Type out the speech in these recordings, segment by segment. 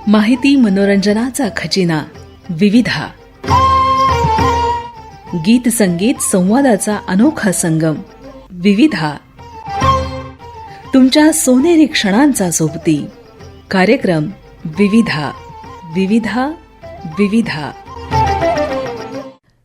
माहिती मनोरंजनाचा खजिना विविधा. गीत संगीत संवादाचा अनोखा संगम विविधा. तुमच्या सोनेरी क्षणांचा सोबती कार्यक्रम विविधा. विविधा विविधा.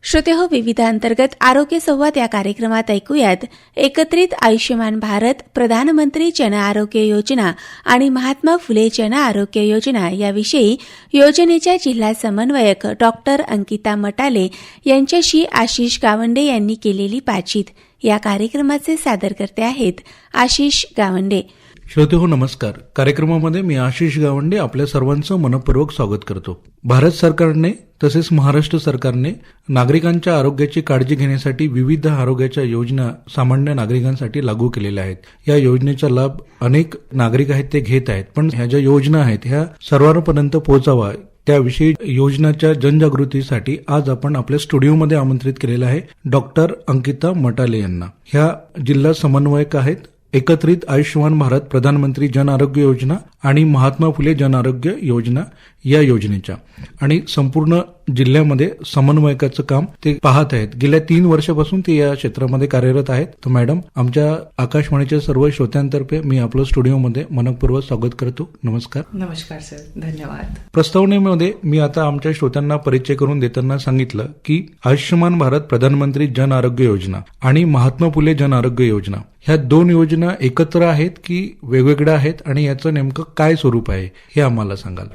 श्रोतेहो, विविधा अंतर्गत आरोग्य संवाद या कार्यक्रमात ऐकूयात एकत्रित आयुष्यमान भारत, प्रधानमंत्री जन आरोग्य योजना आणि महात्मा फुले जन आरोग्य योजना याविषयी योजनेच्या जिल्हा समन्वयक डॉक्टर अंकिता मटाले यांच्याशी आशिष गावंडे यांनी केलेली बातचीत. या कार्यक्रमाचे सादरकर्ते आहेत आशिष गावंडे. श्रोते हो, नमस्कार. कार्यक्रमामध्ये मी आशिष गावंडे आपल्या सर्वांचं मनपूर्वक स्वागत करतो. भारत सरकारने तसेच महाराष्ट्र सरकारने नागरिकांच्या आरोग्याची काळजी घेण्यासाठी विविध आरोग्याच्या योजना सामान्य नागरिकांसाठी लागू केलेल्या आहेत. या योजनेचा लाभ अनेक नागरिक आहेत ते घेत आहेत, पण ह्या ज्या योजना आहेत ह्या सर्वांपर्यंत पोहोचावा त्याविषयी योजनाच्या जनजागृतीसाठी आज आपण आपल्या स्टुडिओमध्ये आमंत्रित केलेलं आहे डॉक्टर अंकिता मटाले यांना. ह्या जिल्हा समन्वयक आहेत एकत्रित आयुष्यमान भारत, प्रधानमंत्री जन आरोग्य योजना आणि महात्मा फुले जन आरोग्य योजना या योजनेच्या, आणि संपूर्ण जिल्ह्यामध्ये समन्वयकाचं काम ते पाहत आहेत. गेल्या 3 वर्षापासून ते या क्षेत्रामध्ये कार्यरत आहेत. तर मॅडम, आमच्या आकाशवाणीच्या सर्व श्रोत्यांतर्फे मी आपलं स्टुडिओमध्ये मनपूर्वक स्वागत करतो. नमस्कार. नमस्कार सर, धन्यवाद. प्रस्तावनेमध्ये मी आता आमच्या श्रोत्यांना परिचय करून देताना सांगितलं की आयुष्यमान भारत, प्रधानमंत्री जन आरोग्य योजना आणि महात्मा फुले जन आरोग्य योजना ह्या 2 योजना एकत्र आहेत की वेगवेगळ्या आहेत, आणि याचं नेमकं काय स्वरूप आहे हे आम्हाला सांगाल?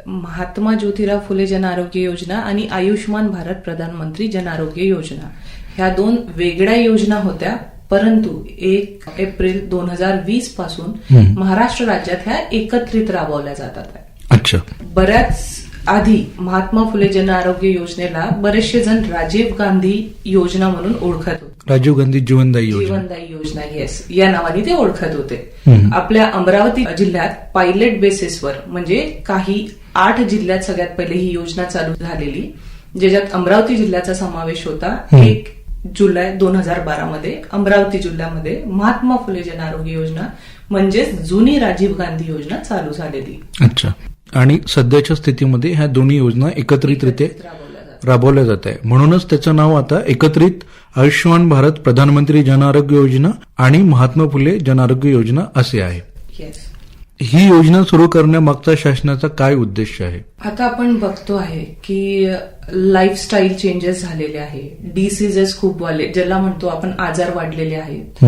महात्मा ज्योतिराव फुले जन आरोग्य योजना आणि आयुष्यमान भारत प्रधानमंत्री जन आरोग्य योजना ह्या 2 वेगळ्या योजना होत्या, परंतु 1 एप्रिल 2020 पासून महाराष्ट्र राज्यात ह्या एकत्रित राबवल्या जातात. अच्छा. बऱ्याच आधी महात्मा फुले जन आरोग्य योजनेला बरेचसे जण राजीव गांधी योजना म्हणून ओळखत होते. राजीव गांधी जीवनदायी योजना येस या नावाने ते ओळखत होते. आपल्या अमरावती जिल्ह्यात पायलट बेसिसवर, म्हणजे काही 8 जिल्ह्यात सगळ्यात पहिले ही योजना चालू झालेली, ज्याच्यात अमरावती जिल्ह्याचा समावेश होता. 1 जुलै 2012 मध्ये अमरावती जिल्ह्यामध्ये महात्मा फुले जन आरोग्य योजना म्हणजेच जुनी राजीव गांधी योजना चालू झालेली. अच्छा. आणि सध्याच्या स्थितीमध्ये ह्या दोन्ही योजना एकत्रितरित्या राबवल्या जात आहे, म्हणूनच त्याचं नाव आता एकत्रित आयुष्यमान भारत, प्रधानमंत्री जन आरोग्य योजना आणि महात्मा फुले जन आरोग्य योजना असे आहे. ही योजना सुरू करण्यामागचा शासनाचा काय उद्देश आहे? आता आपण बघतो आहे की लाईफस्टाईल चेंजेस झालेले आहे, डिसीजेस खूप वाढले, ज्याला म्हणतो आपण आजार वाढलेले आहेत.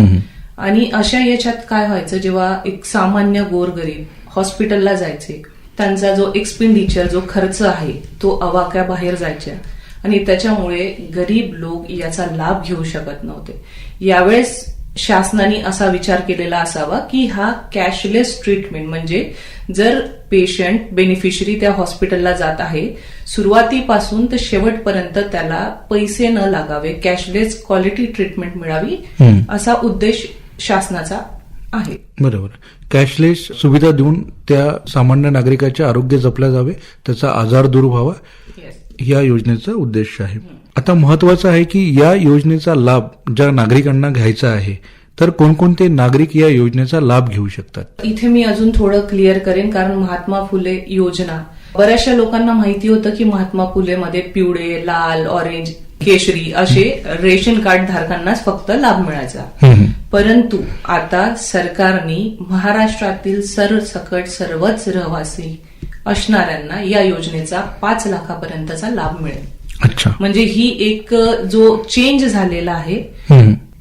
आणि अशा याच्यात काय व्हायचं, जेव्हा एक सामान्य गोरगरीब हॉस्पिटलला जायचे, त्यांचा जो एक्सपेंडिचर, जो खर्च आहे तो आवाक्याबाहेर जायचा, आणि त्याच्यामुळे गरीब लोक याचा लाभ घेऊ शकत नव्हते. यावेळेस शासनाने असा विचार केलेला असावा की हा कॅशलेस ट्रीटमेंट, म्हणजे जर पेशंट बेनिफिशरी त्या हॉस्पिटलला जात आहे, सुरुवातीपासून तर शेवटपर्यंत त्याला पैसे न लागावे, कॅशलेस क्वालिटी ट्रीटमेंट मिळावी, असा उद्देश शासनाचा आहे. बरोबर. कॅशलेस सुविधा देऊन त्या सामान्य नागरिकाचे आरोग्य जपले जावे, त्याचा आजार दूर व्हावा, या योजनेचा उद्देश आहे. आता महत्वाचं आहे की या योजनेचा लाभ ज्या नागरिकांना घ्यायचा आहे, तर कोणकोणते नागरिक या योजनेचा लाभ घेऊ शकतात? इथे मी अजून थोडं क्लिअर करेन, कारण महात्मा फुले योजना बऱ्याचशा लोकांना माहिती होतं की महात्मा फुलेमध्ये पिवळे, लाल, ऑरेंज, केशरी असे रेशन कार्ड धारकांनाच फक्त लाभ मिळायचा. परंतु आता सरकारने महाराष्ट्रातील सरसकट सर्वच रहिवासी असणाऱ्यांना या योजनेचा 5 लाखापर्यंतचा लाभ मिळेल. अच्छा. म्हणजे ही एक जो चेंज झालेला आहे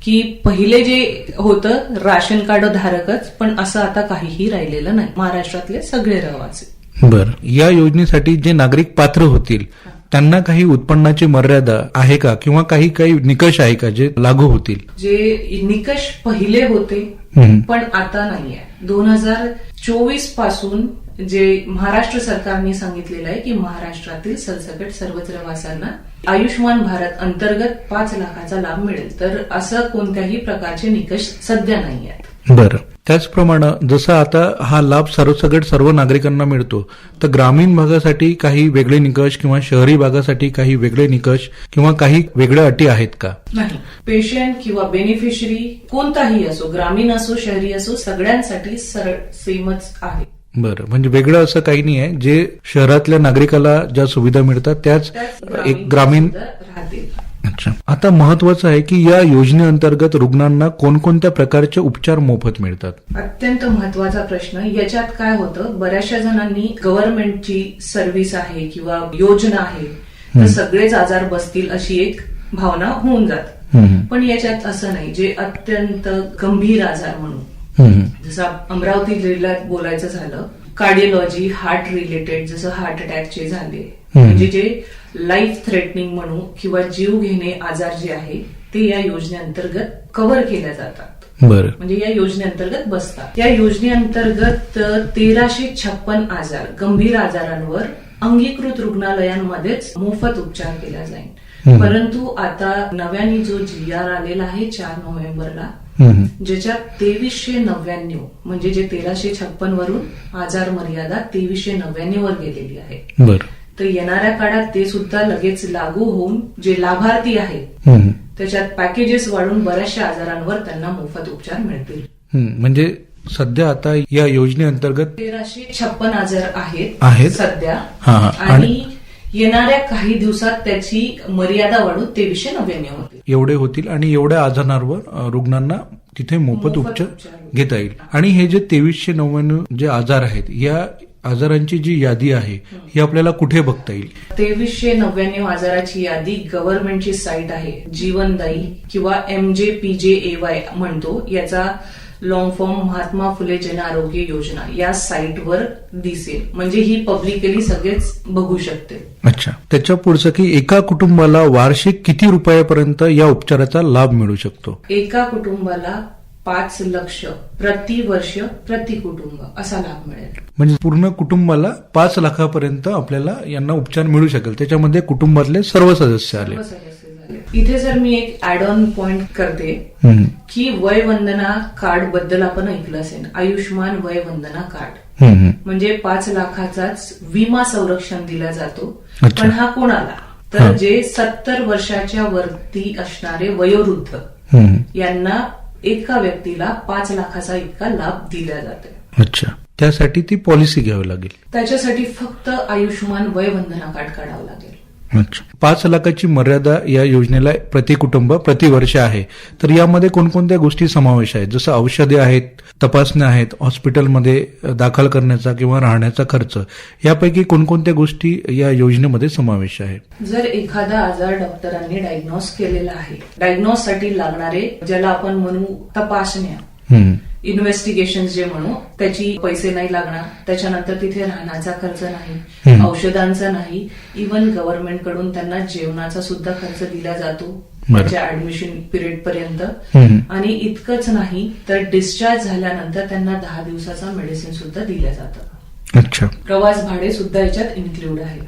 की पहिले जे होतं राशन कार्ड धारकच, पण असं आता काहीही राहिलेलं नाही, महाराष्ट्रातले सगळे रहिवासी. बरं. या योजनेसाठी जे नागरिक पात्र होतील त्यांना काही उत्पन्नाची मर्यादा आहे का, किंवा काही निकष आहे का जे लागू होतील? जे निकष पहिले होते पण आता नाहीये. 2024 पासून जे महाराष्ट्र सरकारने सांगितलेलं आहे की महाराष्ट्रातील सरसकट सर्वच रहिवाशांना आयुष्यमान भारत अंतर्गत 5 लाखाचा लाभ मिळेल, तर असं कोणत्याही प्रकारचे निकष सध्या नाही आहेत. बरं. त्याचप्रमाणे जसं आता हा लाभ सरसकट सर्व नागरिकांना मिळतो, तर ग्रामीण भागासाठी काही वेगळे निकष किंवा शहरी भागासाठी काही वेगळे निकष किंवा काही वेगळ्या अटी आहेत का? नाही. पेशंट किंवा बेनिफिशरी कोणताही असो, ग्रामीण असो शहरी असो, सगळ्यांसाठी सरळ सेमच आहे. बरं, म्हणजे वेगळं असं काही नाही आहे. जे शहरातल्या नागरिकाला ज्या सुविधा मिळतात त्याच एक ग्रामीण. राहतील. अच्छा. आता महत्वाचं आहे की या योजनेअंतर्गत रुग्णांना कोणकोणत्या प्रकारचे उपचार मोफत मिळतात? अत्यंत महत्वाचा प्रश्न. याच्यात काय होतं, बऱ्याचशा जणांनी गव्हर्नमेंटची सर्व्हिस आहे किंवा योजना आहे तर सगळेच आजार बसतील अशी एक भावना होऊन जात. पण याच्यात असं नाही. जे अत्यंत गंभीर आजार म्हणून, जसं अमरावती जिल्ह्यात बोलायचं झालं, कार्डिओलॉजी, हार्ट रिलेटेड, जसं हार्ट अटॅकचे झाले, म्हणजे जे लाईफ थ्रेटनिंग म्हणू किंवा जीव घेणे आजार जे आहे ते या योजनेअंतर्गत कव्हर केल्या जातात. बरं. म्हणजे या योजनेअंतर्गत बसतात. या योजनेअंतर्गत 1356 आजार, गंभीर आजारांवर अंगीकृत रुग्णालयांमध्येच मोफत उपचार केला जाईल. परंतु आता नव्याने जो GR आलेला आहे 4 नोव्हेंबरला, ज्याच्यात 2399 म्हणजे जे 1356 वरून आजार मर्यादा 2399 वर गेलेली आहे. बरं. तर येणाऱ्या काळात ते सुद्धा लगेच लागू होऊन जे लाभार्थी आहेत त्याच्यात पॅकेजेस वाढून बऱ्याचशा आजारांवर त्यांना मोफत उपचार मिळतील. म्हणजे सध्या आता या योजनेअंतर्गत 1356 आजार आहेत सध्या, आणि येणाऱ्या काही दिवसात त्याची मर्यादा वाढून 2399 होतील. एवढे होतील आणि एवढ्या आजारांवर रुग्णांना तिथे मोफत उपचार घेता येईल. आणि हे जे 2399 जे आजार आहेत, या आजारांची जी यादी आहे ही आपल्याला कुठे बघता येईल? 2399 आजाराची यादी गव्हर्नमेंटची साईट आहे, जीवनदायी किंवा MJPJAY म्हणतो, याचा लॉंग फॉर्म महात्मा फुले जन आरोग्य योजना, या साईटवर दिसेल. म्हणजे ही पब्लिकली सगळेच बघू शकते. अच्छा. त्याच्या पुढचं की एका कुटुंबाला वार्षिक किती रुपयापर्यंत या उपचाराचा लाभ मिळू शकतो? एका कुटुंबाला 5 लाख प्रति वर्ष प्रति कुटुंब असा लाभ मिळेल. म्हणजे पूर्ण कुटुंबाला 5 लाखापर्यंत आपल्याला यांना उपचार मिळू शकेल. त्याच्यामध्ये कुटुंबातले सर्व सदस्य आले. इथे जर मी एक ऍड ऑन पॉइंट करते की वय वंदना कार्ड बद्दल आपण ऐकलं असेल. आयुष्यमान वय वंदना कार्ड म्हणजे 5 लाखाचाच विमा संरक्षण दिला जातो. पण हा कोणाला? तर जे 70 वर्षाच्या वरती असणारे वयोवृद्ध यांना एका व्यक्तीला 5 लाखाचा इतका लाभ दिला जातो. अच्छा. त्यासाठी ती पॉलिसी घ्यावी लागेल. त्याच्यासाठी फक्त आयुष्यमान वय वंदना कार्ड काढावं लागेल. अच्छा. 5 लाखाची मर्यादा या योजनेला प्रति कुटुंब प्रति वर्ष आहे. तर यामध्ये कोणकोणत्या गोष्टी समावेश आहेत? जसं औषधे आहेत, तपासण्या आहेत, हॉस्पिटलमध्ये दाखल करण्याचा किंवा राहण्याचा खर्च, यापैकी कोणकोणत्या गोष्टी या योजनेमध्ये समावेश आहे? जर एखादा आजार डॉक्टरांनी डायग्नोज केलेला आहे, डायग्नोजसाठी लागणारे ज्याला आपण म्हणू तपासण्या, इन्व्हेस्टिगेशन जे म्हणू, त्याची पैसे नाही लागणार. त्याच्यानंतर तिथे राहण्याचा खर्च नाही, औषधांचा नाही, इव्हन गव्हर्नमेंट कडून त्यांना जेवणाचा सुद्धा खर्च दिला जातो त्यांच्या ऍडमिशन पिरियड पर्यंत. आणि इतकंच नाही तर डिस्चार्ज झाल्यानंतर त्यांना 10 दिवसाचा मेडिसिन सुद्धा दिलं जातं. अच्छा. प्रवास भाडे सुद्धा याच्यात इन्क्लूड आहे.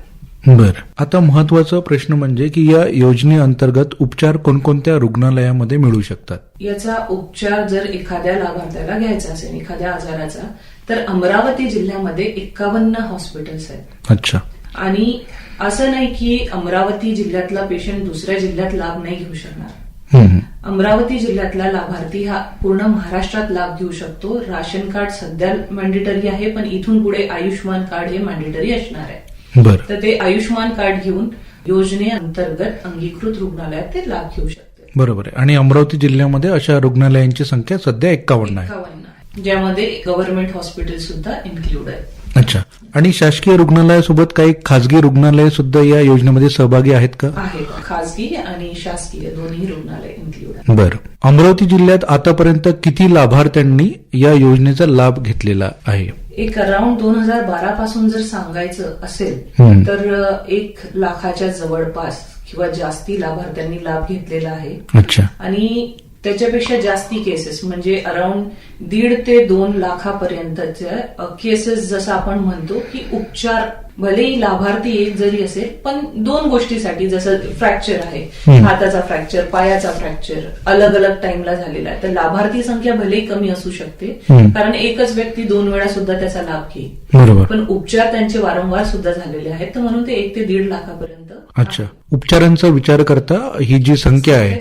बरं. आता महत्वाचा प्रश्न म्हणजे की या योजनेअंतर्गत उपचार कोणकोणत्या रुग्णालयामध्ये मिळू शकतात? याचा उपचार जर एखाद्या लाभार्थ्याला घ्यायचा असेल एखाद्या आजाराचा, तर अमरावती जिल्ह्यामध्ये 51 हॉस्पिटल्स आहेत. अच्छा. आणि असं नाही की अमरावती जिल्ह्यातला पेशंट दुसऱ्या जिल्ह्यात लाभ नाही घेऊ शकणार. अमरावती जिल्ह्यातला लाभार्थी हा पूर्ण महाराष्ट्रात लाभ घेऊ शकतो. राशन कार्ड सध्या मॅन्डेटरी आहे, पण इथून पुढे आयुष्यमान कार्ड हे मॅन्डेटरी असणार आहे. तर ते आयुष्यमान कार्ड घेऊन योजनेअंतर्गत अंगीकृत रुग्णालयात ते लाभ घेऊ शकते. बरोबर आहे. आणि अमरावती जिल्ह्यामध्ये अशा रुग्णालयांची संख्या सध्या 51 आहे, ज्यामध्ये गव्हर्नमेंट हॉस्पिटल सुद्धा इन्क्लूड आहे. अच्छा. आणि शासकीय रुग्णालयासोबत काही खासगी रुग्णालय सुद्धा या योजनेमध्ये सहभागी आहेत का? आहेत. खासगी आणि शासकीय दोन्ही रुग्णालय इन्क्लूड आहेत. बरं. अमरावती जिल्ह्यात आतापर्यंत किती लाभार्थ्यांनी या योजनेचा लाभ घेतलेला आहे? एक अराउंड 2012 पासून जर सांगायचं असेल तर 1 लाखाच्या जवळपास किंवा जास्ती लाभार्थ्यांनी लाभ घेतलेला आहे. अच्छा. आणि त्याच्यापेक्षा जास्ती केसेस म्हणजे अराउंड 1.5 ते 2 लाखापर्यंतच्या केसेस, जसं आपण म्हणतो की उपचार भलेही लाभार्थी एक जरी असेल पण 2 गोष्टीसाठी, जसं फ्रॅक्चर आहे, हाताचा फ्रॅक्चर, पायाचा फ्रॅक्चर अलग अलग टाइमला झालेला आहे, तर लाभार्थी संख्या भलेही कमी असू शकते कारण एकच व्यक्ती 2 वेळा सुद्धा त्याचा लाभ घेईल. बरोबर. पण उपचार त्यांचे वारंवार सुद्धा झालेले आहेत, तर म्हणून ते 1 ते 1.5 लाखापर्यंत. अच्छा. उपचारांचा विचार करता ही जी संख्या आहे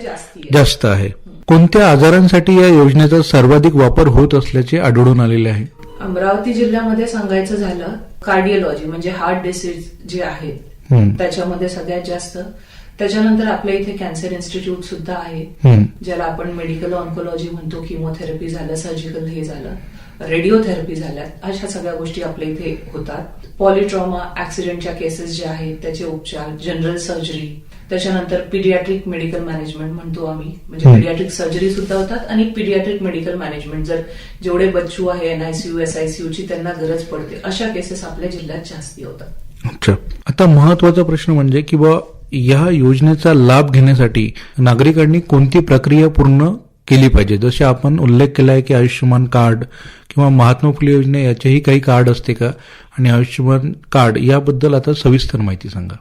जास्त आहे. कोणत्या आजारांसाठी या योजनेचा सर्वाधिक वापर होत असल्याचे आढळून आलेले आहे? अमरावती जिल्ह्यामध्ये सांगायचं झालं कार्डिओलॉजी म्हणजे हार्ट डिसीज जे आहेत त्याच्यामध्ये सगळ्यात जास्त. त्याच्यानंतर आपल्या इथे कॅन्सर इन्स्टिट्यूट सुद्धा आहे, ज्याला आपण मेडिकल ऑन्कोलॉजी म्हणतो. किमोथेरपी झालं, सर्जिकल हे झालं, रेडिओथेरपी झाल्या, अशा सगळ्या गोष्टी आपल्या इथे होतात. पॉलिट्रॉमा ऍक्सिडेंटच्या केसेस ज्या आहेत त्याचे उपचार, जनरल सर्जरी, त्याच्यानंतर पिडियाट्रिक मेडिकल मॅनेजमेंट म्हणतो आम्ही, म्हणजे पिडियाट्रिक सर्जरी सुद्धा होतात आणि पिडियाट्रिक मेडिकल मॅनेजमेंट, जर जेवढे बच्चू आहे एनआयसीयू एसआयसीयूची त्यांना गरज पडते अशा केसेस आपल्या जिल्ह्यात जास्ती होतात. अच्छा, आता महत्वाचा प्रश्न म्हणजे की बा या योजनेचा लाभ घेण्यासाठी नागरिकांनी कोणती प्रक्रिया पूर्ण केली पाहिजे? जसे आपण उल्लेख केला आहे की आयुष्यमान कार्ड किंवा महात्मा फुले योजने याचेही काही कार्ड असते का, आणि आयुष्यमान कार्ड याबद्दल आता सविस्तर माहिती सांगा.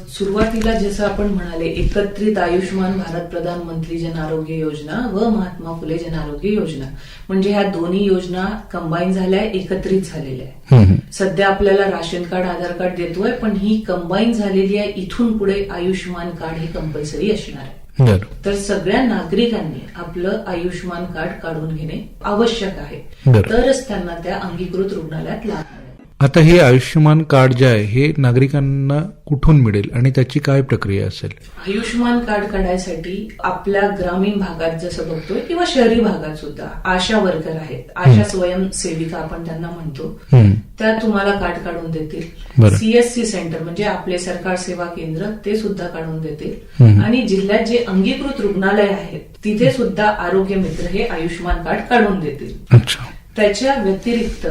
सुरुवातीला जसं आपण म्हणाले एकत्रित आयुष्यमान भारत प्रधानमंत्री जन आरोग्य योजना व महात्मा फुले जन आरोग्य योजना, म्हणजे ह्या दोन्ही योजना कंबाईन झाल्या, एकत्रित झालेल्या आहे. सध्या आपल्याला राशन कार्ड आधार कार्ड देतोय, पण ही कंबाईन झालेली आहे. इथून पुढे आयुष्यमान कार्ड हे कंपल्सरी असणार आहे. तर सगळ्या नागरिकांनी आपलं आयुष्यमान कार्ड काढून घेणे आवश्यक आहे, तरच त्यांना त्या अंगीकृत रुग्णालयात लाभ मिळेल. आता हे आयुष्यमान कार्ड जे आहे हे नागरिकांना कुठून मिळेल आणि त्याची काय प्रक्रिया असेल? आयुष्यमान कार्ड काढायसाठी आपल्या ग्रामीण भागात जसं बघतोय किंवा शहरी भागात सुद्धा आशा वर्कर आहेत, आशा स्वयंसेविका आपण त्यांना म्हणतो, त्या तुम्हाला कार्ड काढून देतील. सीएससी सेंटर म्हणजे आपले सरकार सेवा केंद्र ते सुद्धा काढून देतील. आणि जिल्ह्यात जे अंगीकृत रुग्णालय आहेत तिथे सुद्धा आरोग्य मित्र हे आयुष्यमान कार्ड काढून देतील. त्याच्या व्यतिरिक्त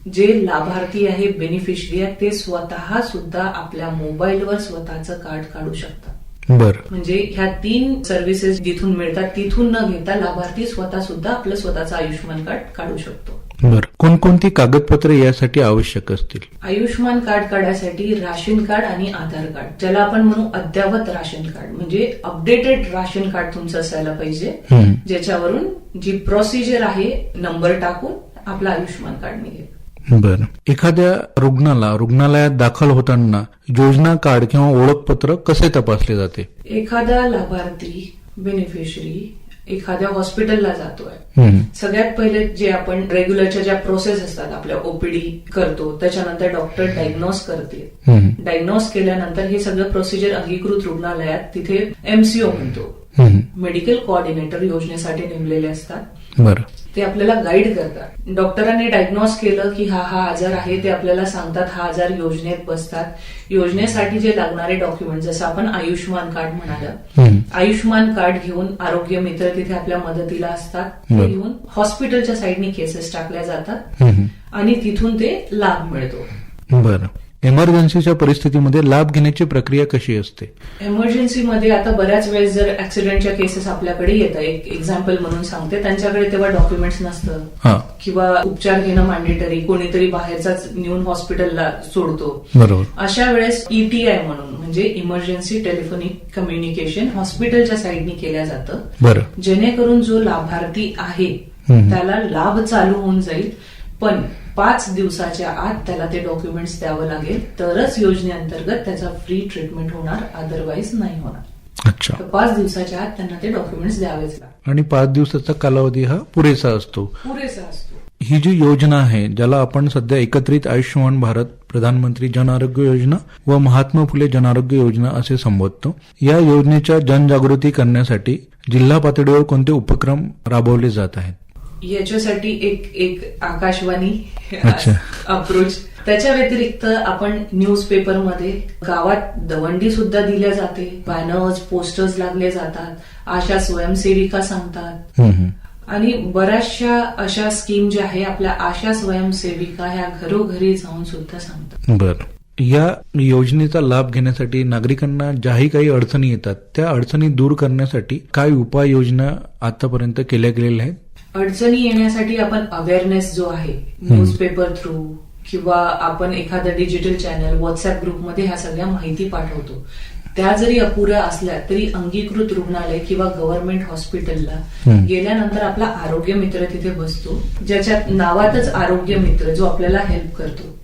जे लाभार्थी आहे, बेनिफिशरी आहे, ते स्वतः सुद्धा आपल्या मोबाईलवर स्वतःचं कार्ड काढू शकतात. म्हणजे ह्या 3 सर्व्हिसेस जिथून मिळतात तिथून न घेता लाभार्थी स्वतः सुद्धा आपलं स्वतःचं आयुष्यमान कार्ड काढू शकतो. कोणकोणती कागदपत्रे यासाठी आवश्यक असतील? आयुष्यमान कार्ड काढायसाठी राशन कार्ड आणि आधार कार्ड, ज्याला आपण म्हणू अद्ययावत राशन कार्ड, म्हणजे अपडेटेड राशन कार्ड तुमचं असायला पाहिजे, ज्याच्यावरून जी प्रोसिजर आहे नंबर टाकून आपलं आयुष्यमान कार्ड निघेल. बरं, एखाद्या रुग्णालयात दाखल होताना योजना कार्ड किंवा ओळखपत्र कसे तपासले जाते? एखादा लाभार्थी बेनिफिशरी एखाद्या हॉस्पिटलला जातोय, सगळ्यात पहिले जे आपण रेग्युलरच्या ज्या प्रोसेस असतात आपल्या ओपीडी करतो, त्याच्यानंतर डॉक्टर डायग्नोज करते. डायग्नोज केल्यानंतर हे सगळं प्रोसिजर अंगीकृत रुग्णालयात तिथे एमसीओ म्हणतो, मेडिकल कोऑर्डिनेटर योजनेसाठी नेमलेले असतात. ते आपल्याला गाईड करतात. डॉक्टरांनी डायग्नोज केलं की हा आजार आहे, ते आपल्याला सांगतात हा आजार योजनेत बसतात. योजनेसाठी जे लागणारे डॉक्युमेंट, जसं आपण आयुष्यमान कार्ड म्हणालं, आयुष्यमान कार्ड घेऊन आरोग्य मित्र तिथे आपल्या मदतीला असतात. ते घेऊन हॉस्पिटलच्या साईडनी केसेस टाकल्या जातात आणि तिथून ते लाभ मिळतो. बरं, इमर्जन्सीच्या परिस्थितीमध्ये लाभ घेण्याची प्रक्रिया कशी असते? इमर्जन्सीमध्ये आता बऱ्याच वेळेस जर ऍक्सिडेंटच्या केसेस आपल्याकडे येतात, एक एक्झाम्पल म्हणून सांगते, त्यांच्याकडे तेव्हा डॉक्युमेंट्स नसतं किंवा उपचार घेणं मॅन्डेटरी, कोणीतरी बाहेरचाच नेऊन हॉस्पिटलला सोडतो. बरोबर, अशा वेळेस ईटीआय म्हणून म्हणजे इमर्जन्सी टेलिफोनिक कम्युनिकेशन हॉस्पिटलच्या साईडनी केल्या जातं, जेणेकरून जो लाभार्थी आहे त्याला लाभ चालू होऊन जाईल, पण 5 दिवसाच्या आत त्याला ते डॉक्युमेंट्स द्यावं लागेल, तरच योजनेअंतर्गत त्याचा फ्री ट्रीटमेंट होणार, अदरवाईज नाही होणार. अच्छा, 5 दिवसाच्या आत त्यांना ते डॉक्युमेंट्स द्यावेच लागतात. आणि 5 दिवसाचा कालावधी हा पुरेसा असतो. ही जी योजना आहे ज्याला आपण सध्या एकत्रित आयुष्यमान भारत प्रधानमंत्री जन आरोग्य योजना व महात्मा फुले जन आरोग्य योजना असे संबोधतो, या योजनेच्या जनजागृती करण्यासाठी जिल्हा पातळीवर कोणते उपक्रम राबवले जात आहेत? याच्यासाठी एक आकाशवाणी अप्रोच, त्याच्या व्यतिरिक्त आपण न्यूजपेपरमध्ये गावात दवंडी सुद्धा दिल्या जाते, बॅनर्स पोस्टर्स लागले जातात, आशा स्वयंसेविका सांगतात आणि बऱ्याचशा अशा स्कीम ज्या आहे आपल्या आशा स्वयंसेविका ह्या घरोघरी जाऊन सुद्धा सांगतात. बरं, या योजनेचा लाभ घेण्यासाठी नागरिकांना ज्याही काही अडचणी येतात त्या अडचणी दूर करण्यासाठी काय उपाययोजना आतापर्यंत केल्या गेलेल्या आहेत? अडचणी येण्यासाठी आपण अवेअरनेस जो आहे न्यूजपेपर थ्रू किंवा आपण एखादा डिजिटल चॅनल व्हॉट्सअप ग्रुपमध्ये ह्या सगळ्या माहिती पाठवतो, त्या जरी अपुऱ्या असल्या तरी अंगीकृत रुग्णालय किंवा गव्हर्नमेंट हॉस्पिटलला गेल्यानंतर आपला आरोग्य मित्र तिथे बसतो, ज्याच्यात नावातच आरोग्य मित्र जो आपल्याला हेल्प करतो.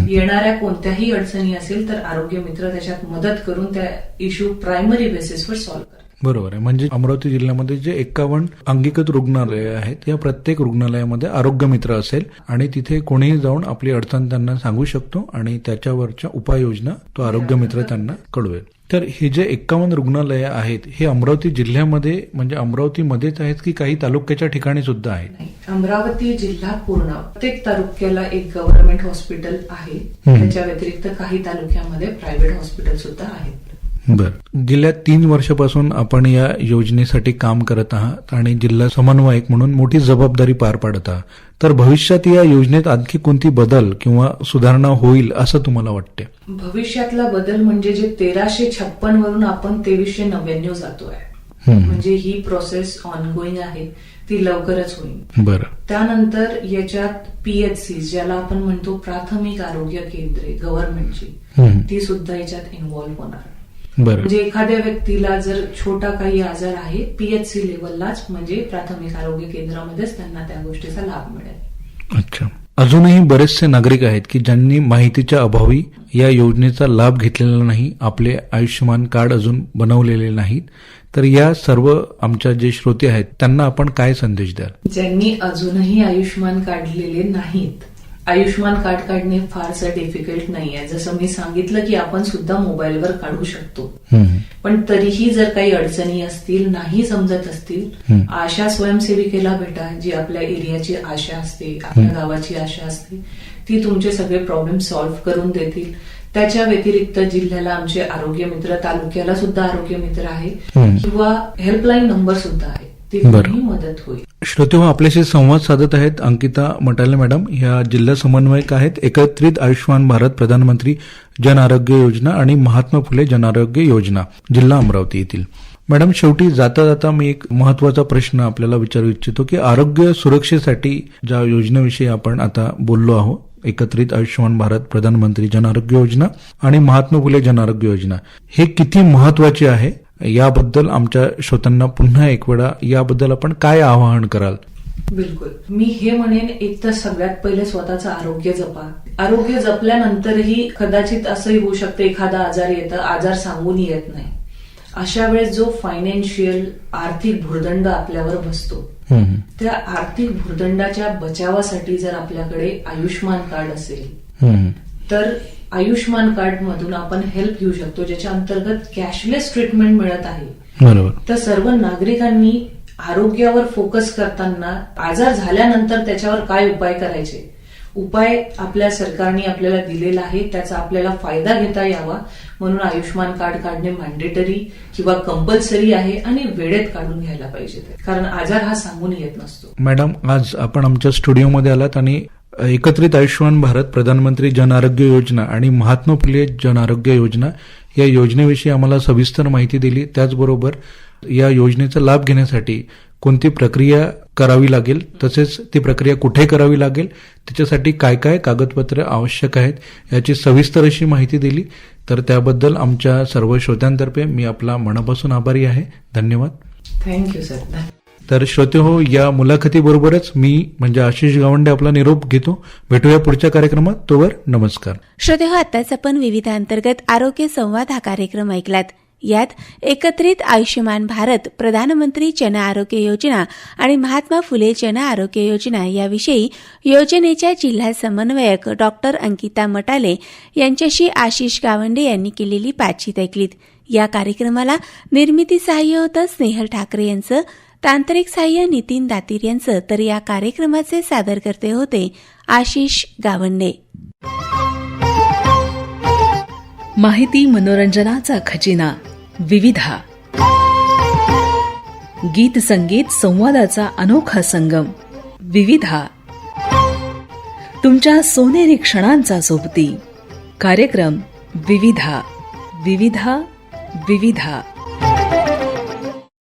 येणाऱ्या कोणत्याही अडचणी असेल तर आरोग्य मित्र त्याच्यात मदत करून त्या इश्यू प्रायमरी बेसिसवर सॉल्व्ह करतात. बरोबर आहे. म्हणजे अमरावती जिल्ह्यामध्ये जे 51 अंगीकृत रुग्णालय आहेत, या प्रत्येक रुग्णालयामध्ये आरोग्य मित्र असेल आणि तिथे कोणीही जाऊन आपली अडचण त्यांना सांगू शकतो आणि त्याच्यावरच्या उपाययोजना तो आरोग्य मित्र त्यांना कळवेल. तर हे जे 51 रुग्णालय आहेत हे अमरावती जिल्ह्यामध्ये म्हणजे अमरावतीमध्येच आहेत की काही तालुक्याच्या ठिकाणी सुद्धा आहेत? नाही, अमरावती जिल्हा पूर्ण प्रत्येक तालुक्याला एक गव्हर्नमेंट हॉस्पिटल आहे. त्याच्या व्यतिरिक्त काही तालुक्यामध्ये प्रायव्हेट हॉस्पिटल सुद्धा आहेत. बर. गेल्या 3 वर्षापासून आपण या योजनेसाठी काम करत आहात आणि जिल्हा समन्वयक म्हणून मोठी जबाबदारी पार पाडत आहात. तर भविष्यात या योजनेत आणखी कोणती बदल किंवा सुधारणा होईल असं तुम्हाला वाटते? भविष्यातला बदल म्हणजे जे 1356 वरून आपण 2399 जातोय, म्हणजे ही प्रोसेस ऑनगोईंग आहे, ती लवकरच होईल. बरं. त्यानंतर याच्यात PHC ज्याला आपण म्हणतो प्राथमिक आरोग्य केंद्रे गव्हर्नमेंटची, ती सुद्धा याच्यात इन्व्हॉल्व्ह होणार. बरं. म्हणजे एखाद्या व्यक्तीला जर छोटा काही आजार आहे PHC लेवललाच म्हणजे प्राथमिक आरोग्य केंद्रामध्येच त्यांना त्या गोष्टीचा लाभ मिळेल. अच्छा. अजूनही बरेचसे नागरिक आहेत की ज्यांनी माहितीच्या अभावी या योजनेचा लाभ घेतलेला नाही, आपले आयुष्यमान कार्ड अजून बनवलेले नाहीत. तर या सर्व आमच्या जे श्रोते आहेत त्यांना आपण काय संदेश द्याल? ज्यांनी अजूनही आयुष्यमान काढलेले नाहीत, आयुष्यमान कार्ड काढणे फारसं डिफिकल्ट नाही आहे. जसं मी सांगितलं की आपण सुद्धा मोबाईलवर काढू शकतो. पण तरीही जर काही अडचणी असतील, नाही समजत असतील, आशा स्वयंसेविकेला भेटा, जी आपल्या एरियाची आशा असते, आपल्या गावाची आशा असते, ती तुमचे सगळे प्रॉब्लेम सॉल्व्ह करून देतील. त्याच्या व्यतिरिक्त जिल्ह्याला आमचे आरोग्य मित्र, तालुक्याला सुद्धा आरोग्य मित्र आहे किंवा हेल्पलाईन नंबर सुद्धा आहे, ती मदत होईल. श्रोते, आपल्याशी संवाद साधत आहेत अंकिता मटाले मॅडम. ह्या जिल्हा समन्वयक आहेत एकत्रित आयुष्यमान भारत प्रधानमंत्री जन आरोग्य योजना आणि महात्मा फुले जन आरोग्य योजना जिल्हा अमरावती येथील. मॅडम, शेवटी जाता जाता मी एक महत्वाचा प्रश्न आपल्याला विचारू इच्छितो की आरोग्य सुरक्षेसाठी ज्या योजनेविषयी आपण आता बोललो आहोत, एकत्रित आयुष्यमान भारत प्रधानमंत्री जन आरोग्य योजना आणि महात्मा फुले जन आरोग्य योजना, हे किती महत्वाचे आहे याबद्दल आमच्या श्रोत्यांना पुन्हा एक वेळा याबद्दल आपण काय आवाहन कराल? बिलकुल. मी हे म्हणेन, एक तर सगळ्यात पहिले स्वतःचं आरोग्य जपा. आरोग्य जपल्यानंतरही कदाचित असंही होऊ शकतं एखादा आजार येतं, आजार सांगून येत नाही. अशा वेळेस जो फायनान्शियल आर्थिक भुर्दंड आपल्यावर बसतो, त्या आर्थिक भुर्दंडाच्या बचावासाठी जर आपल्याकडे आयुष्यमान कार्ड असेल तर आयुष्यमान कार्ड मधून आपण हेल्प घेऊ शकतो, ज्याच्या अंतर्गत कॅशलेस ट्रीटमेंट मिळत आहे. बरोबर. तर सर्व नागरिकांनी आरोग्यावर फोकस करताना आजार झाल्यानंतर त्याच्यावर काय उपाय करायचे, उपाय आपल्या सरकारने आपल्याला दिलेला आहे, त्याचा आपल्याला फायदा घेता यावा म्हणून आयुष्यमान कार्ड काढणे मॅन्डेटरी किंवा कंपल्सरी आहे आणि वेळेत काढून घ्यायला पाहिजे, कारण आजार हा सांगून येत नसतो. मॅडम, आज आपण आमच्या स्टुडिओमध्ये आलात आणि एकत्रित आयुष्यमान भारत प्रधानमंत्री जन आरोग्य योजना आणि महात्मा फुले जन आरोग्य योजना या योजनेविषयी आम्हाला सविस्तर माहिती दिली. त्याचबरोबर या योजनेचा लाभ घेण्यासाठी कोणती प्रक्रिया करावी लागेल, तसेच ती प्रक्रिया कुठे करावी लागेल, त्याच्यासाठी काय काय कागदपत्रे आवश्यक आहेत याची सविस्तर अशी माहिती दिली. तर त्याबद्दल आमच्या सर्व श्रोत्यांतर्फे मी आपला मनापासून आभारी आहे. धन्यवाद. Thank you sir. तर श्रोते हो, या मुलाखतीबरोबरच मी म्हणजे आशिष गावंडे आपला निरोप घेतो. भेटूया पुढच्या कार्यक्रमात. तोवर नमस्कार. श्रोते हो, आताच आपण विविधांतर्गत आरोग्य संवाद हा कार्यक्रम ऐकलात. यात एकत्रित आयुष्यमान भारत प्रधानमंत्री जन आरोग्य योजना आणि महात्मा फुले जन आरोग्य योजना याविषयी योजनेच्या जिल्हा समन्वयक डॉक्टर अंकिता मटाले यांच्याशी आशिष गावंडे यांनी केलेली बातचीत ऐकलीत. या कार्यक्रमाला निर्मिती सहाय्य होतं स्नेहल ठाकरे यांचं, तांत्रिक सहाय्य नितीन दातीर यांचं, तर या कार्यक्रमाचे सादरकर्ते होते आशिष गावंडे. माहिती मनोरंजनाचा खजिना विविधा, गीत संगीत संवादाचा अनोखा संगम विविधा, तुमच्या सोनेरी क्षणांचा सोबती कार्यक्रम विविधा. विविधा विविधा.